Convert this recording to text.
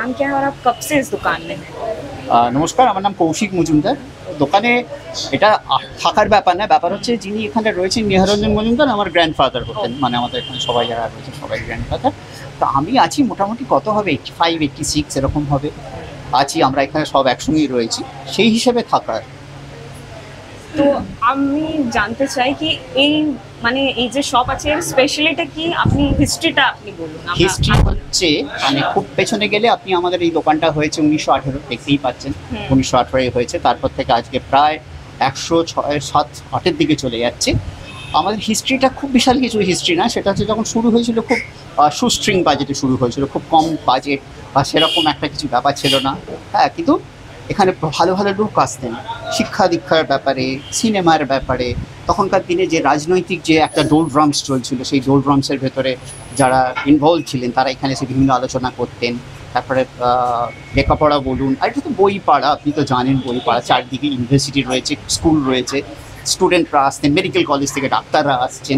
नाम क्या है और आप कब से इस दुकान में हैं? নমস্কার, আমার নাম কৌশিক মজুমদার। দোকানে এটা থাকার ব্যাপার না, ব্যাপার হচ্ছে যিনি এখানে রয়েছেন নিহারঞ্জন মজুমদার আমার গ্র্যান্ডফাদার হতেন, মানে আমাদের এখানে সবাই যারা রয়েছে সবাই গ্র্যান্ডফাদার। তো আমি আছি মোটামুটি কত হবে 85 86 এরকম হবে আছি, আমরা এখানে সব একসঙ্গেই রয়েছি, সেই হিসেবে থাকার। তো আমি জানতে চাই কি এই মানে এই যে শপ আছে এর স্পেশালিটি কি, আপনি হিস্ট্রিটা আপনি বলুন। হিস্ট্রি হচ্ছে মানে খুব পেছনে গেলে আপনি আমাদের এই দোকানটা হয়েছে 1918, দেখতেই পাচ্ছেন 1918 হয়েছে, তারপর থেকে আজকে প্রায় 106-7-8-এর দিকে চলে যাচ্ছে। আমাদের হিস্ট্রিটা খুব বিশাল কিছু হিস্ট্রি না, সেটা হচ্ছে যখন শুরু হয়েছিল খুব শুস্ট্রিং বাজেটে শুরু হয়েছিল, খুব কম বাজেট বা সেরকম একটা কিছু ব্যাপার ছিল না। হ্যাঁ, কিন্তু এখানে ভালো ভালো লোক আসতেন শিক্ষা দীক্ষার ব্যাপারে, সিনেমার ব্যাপারে। তখনকার দিনে যে রাজনৈতিক যে একটা ডোল ড্রামস চলছিল, সেই ডোল ড্রামসের ভেতরে যারা ইনভলভ ছিলেন তারা এখানে এসে বিভিন্ন আলোচনা করতেন। তারপরে লেখাপড়া বলুন, আর এটা তো বই পাড়া, আপনি তো জানেন বই পাড়া, চারদিকে ইউনিভার্সিটি রয়েছে, স্কুল রয়েছে, স্টুডেন্টরা আসতেন, মেডিকেল কলেজ থেকে ডাক্তাররা আসছেন।